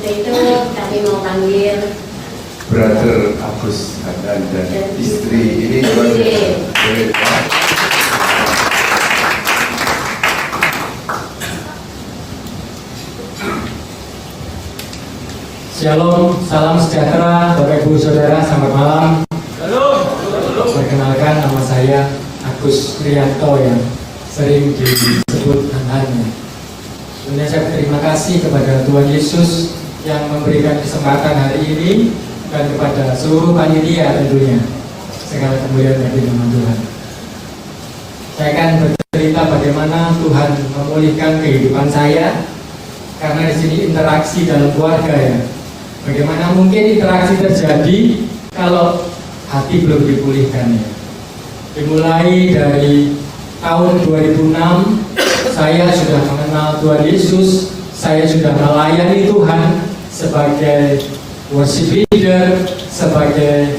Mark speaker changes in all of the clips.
Speaker 1: itu kami mau panggil
Speaker 2: Brother Agus Hanan dan istri ini boleh.
Speaker 3: Shalom, salam sejahtera Bapak Ibu Saudara, selamat malam. Perkenalkan, nama saya Agus Rianto yang sering disebut Hanan. Sebenarnya saya berterima kasih kepada Tuhan Yesus yang memberikan kesempatan hari ini dan kepada seluruh panitia tentunya. Segala kemuliaan bagi nama Tuhan. Saya akan bercerita bagaimana Tuhan memulihkan kehidupan saya, karena di sini interaksi dalam keluarga ya. Bagaimana mungkin interaksi terjadi kalau hati belum dipulihkan ya. Dimulai dari tahun 2006 saya sudah mengenal Tuhan Yesus, saya sudah melayani Tuhan sebagai worship leader, sebagai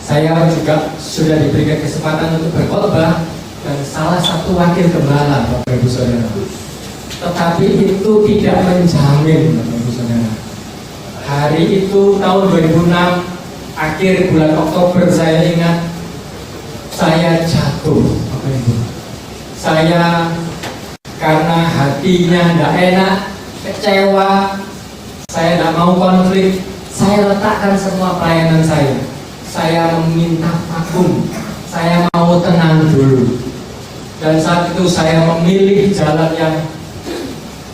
Speaker 3: saya juga sudah diberikan kesempatan untuk berkhotbah dan salah satu wakil gembala Bapak Ibu Saudara. Tetapi itu tidak menjamin Bapak Ibu Saudara. Hari itu tahun 2006 akhir bulan Oktober, saya ingat saya jatuh Bapak Ibu. Saya karena hatinya tidak enak, kecewa, saya tidak mau konflik, saya letakkan semua pelayanan saya. Saya meminta vakum, saya mau tenang dulu. Dan saat itu saya memilih jalan yang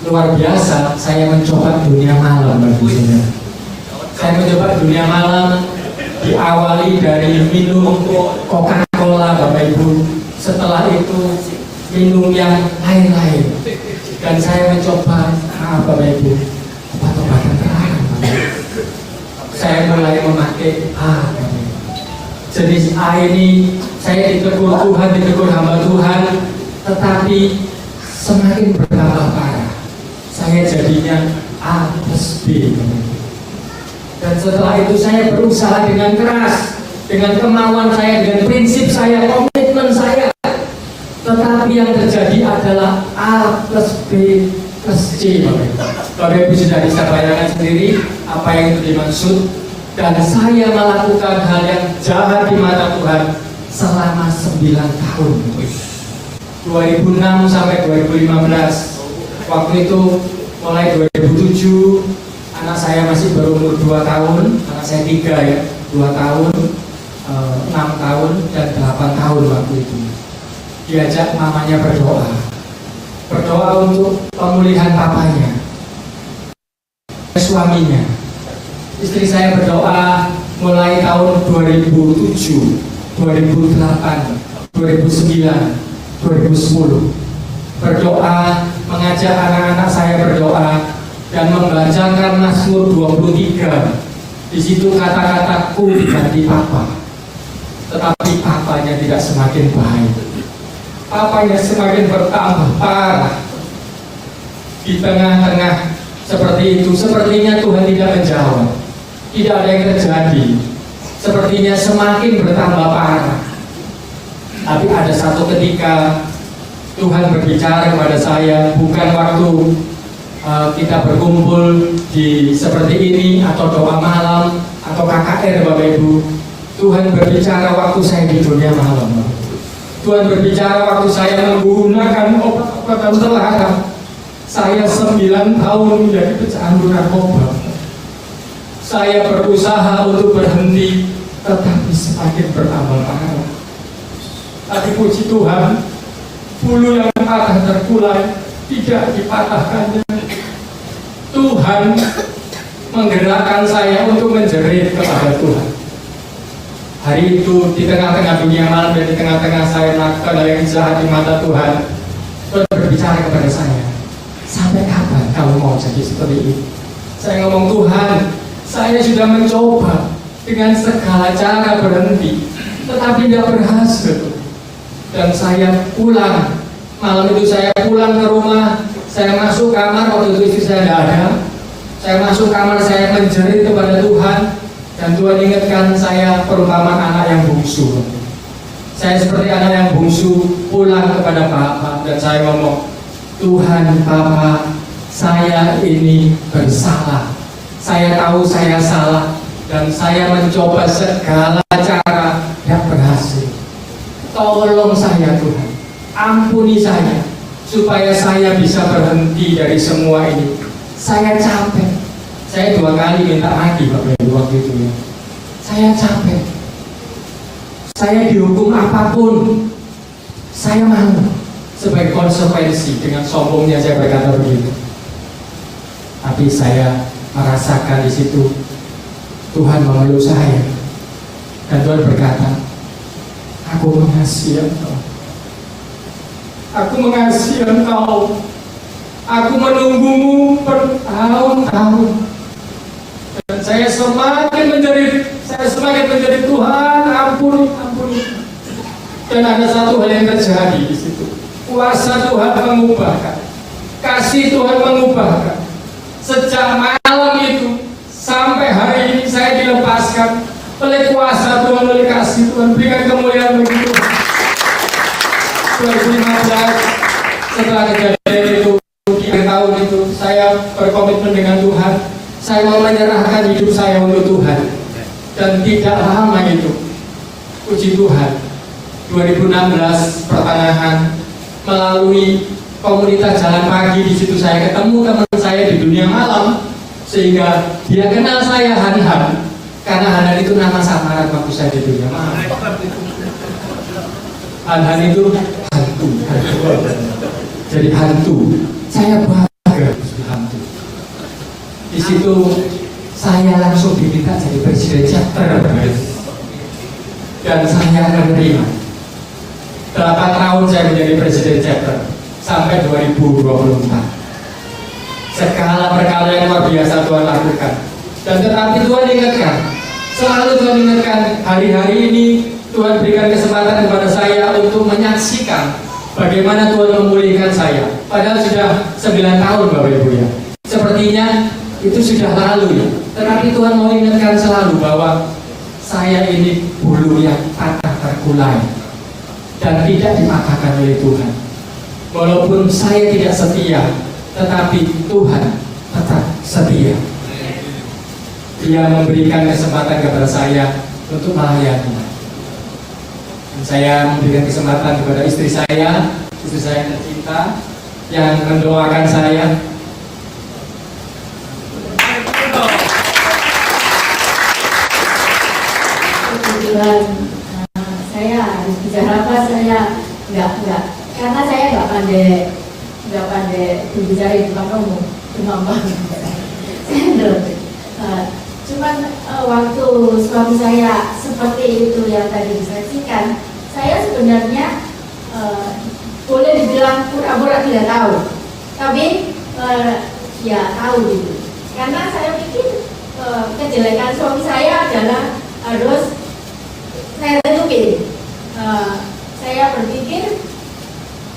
Speaker 3: luar biasa. Saya mencoba dunia malam, Bapak Ibu. Saya mencoba dunia malam, diawali dari minum Coca-Cola, Bapak Ibu. Setelah itu minum yang lain-lain. Dan saya mencoba Bapak Ibu, obat-obatan terlarang. Saya mulai memakai jenis A ini. Saya ditegur Tuhan, ditegur hamba Tuhan, tetapi semakin bertambah parah. Saya jadinya A plus B. Dan setelah itu saya berusaha dengan keras, dengan kemauan saya, dengan prinsip saya, komitmen saya. Tetapi yang terjadi adalah A plus B plus C. Bapak Ibu sudah bisa bayangkan sendiri apa yang itu dimaksud. Dan saya melakukan hal yang jahat di mata Tuhan selama 9 tahun. 2006 sampai 2015. Waktu itu mulai 2007 anak saya masih berumur 2 tahun, anak saya 3 ya, 2 tahun, 6 tahun, dan 8 tahun waktu itu. Diajak mamanya berdoa untuk pemulihan papanya, suaminya. Istri saya berdoa mulai tahun 2007, 2008, 2009, 2010. Berdoa, mengajak anak-anak saya berdoa, dan membacakan Mazmur 23. Di situ kata-kataku diganti papa, tetapi papanya tidak semakin baik. Papanya semakin bertambah parah. Di tengah-tengah seperti itu, sepertinya Tuhan tidak menjawab. Tidak ada yang terjadi. Sepertinya semakin bertambah parah. Tapi ada satu ketika Tuhan berbicara kepada saya, bukan waktu kita berkumpul di seperti ini atau doa malam atau KKR Bapak Ibu. Tuhan berbicara waktu saya di dunia malam. Tuhan berbicara waktu saya menggunakan obat-obatan terlarang. Saya 9 tahun menjadi pecandu narkoba. Saya berusaha untuk berhenti, tetapi semakin bertambah parah. Tapi puji Tuhan, bulu yang patah terkulai tidak dipatahkannya. Tuhan menggerakkan saya untuk menjerit kepada Tuhan. Hari itu di tengah-tengah dunia malam dan di tengah-tengah saya melakukan hal yang jahat di mata Tuhan, Tuhan berbicara kepada saya, sampai kapan kamu mau jadi seperti ini? Saya ngomong, Tuhan, saya sudah mencoba dengan segala cara berhenti, tetapi tidak berhasil. Dan saya pulang, malam itu saya pulang ke rumah. Saya masuk kamar, waktu itu istri saya tidak ada. Saya masuk kamar, saya menjerit kepada Tuhan. Dan Tuhan ingatkan saya perumpamaan anak yang bungsu. Saya seperti anak yang bungsu pulang kepada Bapak. Dan saya ngomong, Tuhan, Bapak, saya ini bersalah. Saya tahu saya salah dan saya mencoba segala cara tidak berhasil. Tolong saya Tuhan, ampuni saya supaya saya bisa berhenti dari semua ini. Saya capek. Saya 2 kali minta lagi Bapak Ibu waktu itu ya. Saya capek. Saya dihukum apapun, saya mau. Sebagai konsekuensi dengan sombongnya saya berkata begitu. Tapi saya merasakan di situ Tuhan memeluk saya dan Tuhan berkata, aku mengasihi engkau. Aku mengasihi engkau. Aku menunggumu bertahun-tahun. Dan saya semakin menjerit, Tuhan ampuni. Dan ada satu hal yang terjadi di situ. Kuasa Tuhan mengubahkan, kasih Tuhan mengubahkan. Sejak malam itu sampai hari ini saya dilepaskan oleh kuasa Tuhan, oleh kasih Tuhan. Berikan kemuliaan bagi Tuhan. 2015 setelah kejadian itu, 3 tahun itu saya berkomitmen dengan Tuhan. Saya mau menyerahkan hidup saya untuk Tuhan. Dan tidak lama itu, puji Tuhan, 2016 pertengahan, melalui komunitas jalan pagi di situ saya ketemu teman saya di dunia malam, sehingga dia kenal saya Han, karena Han itu nama samaran waktu saya di dunia malam. Han itu hantu. Jadi hantu. Saya bangga jadi hantu. Di situ saya langsung diminta jadi presiden chapter dan saya menerima. 8 tahun saya menjadi presiden chapter sampai 2024. Segala perkara yang luar biasa Tuhan lakukan. Dan tetapi Tuhan ingatkan, selalu Tuhan ingatkan, hari-hari ini Tuhan berikan kesempatan kepada saya untuk menyaksikan bagaimana Tuhan memulihkan saya. Padahal sudah 9 tahun Bapak Ibu ya. Sepertinya itu sudah lalu ya. Tetapi Tuhan mau ingatkan selalu bahwa saya ini bulu yang patah terkulai dan tidak dipatahkan oleh Tuhan. Walaupun saya tidak setia, tetapi Tuhan tetap setia. Dia memberikan kesempatan kepada saya untuk melayani. Dan saya memberikan kesempatan kepada istri saya tercinta yang mendoakan saya.
Speaker 1: Kebetulan saya harus bicara apa, saya enggak, karena saya enggak pandai berbicara di depan umum, cuma saya cuman waktu suami saya seperti itu yang tadi disaksikan, saya sebenarnya boleh dibilang pura-pura tidak tahu, tapi ya tahu gitu, karena saya pikir kejelekan suami saya adalah harus saya tutupin. Saya berpikir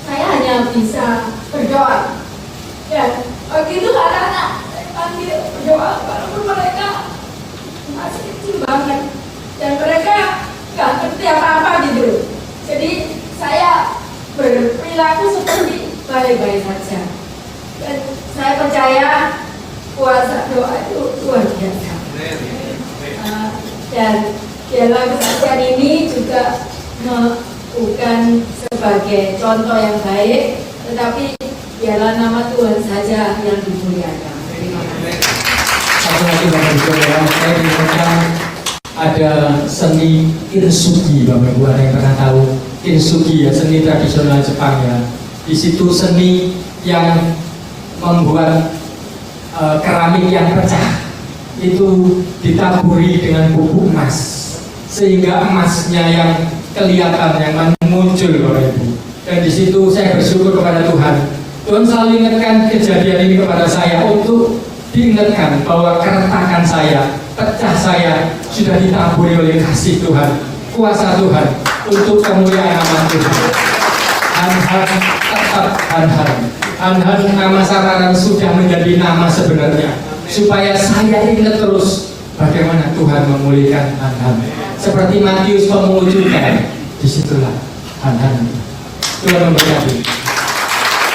Speaker 1: saya hanya bisa berdoa, dan begitu anak-anak saya panggil berdoa, walaupun mereka masih kecil banget dan mereka nggak ngerti apa-apa gitu. Jadi saya berperilaku seperti baik-baik saja, dan saya percaya kuasa doa itu luar biasa. Dan dalam kesaksian ini juga bukan sebagai contoh yang baik, tetapi biarlah nama Tuhan saja yang dimuliakan. Terima kasih.
Speaker 3: Satu lagi Bapak Ibu ya, saya diingatkan ada seni kintsugi. Bapak Ibu ada yang pernah tahu kintsugi ya, seni tradisional Jepang ya. Di situ seni yang membuat keramik yang pecah itu ditaburi dengan bubuk emas, sehingga emasnya yang kelihatan, yang muncul Bapak Ibu. Dan di situ saya bersyukur kepada Tuhan. Tuhan selalu ingatkan kejadian ini kepada saya untuk diingatkan bahwa keretakan saya, pecah saya sudah ditaburi oleh kasih Tuhan, kuasa Tuhan untuk kemuliaan nama Tuhan. Han tetap Han nama samaran sudah menjadi nama sebenarnya, supaya saya ingat terus bagaimana Tuhan memulihkan Han. Seperti Matius pemungut cukai, disitulah Han. Tuhan memberkati.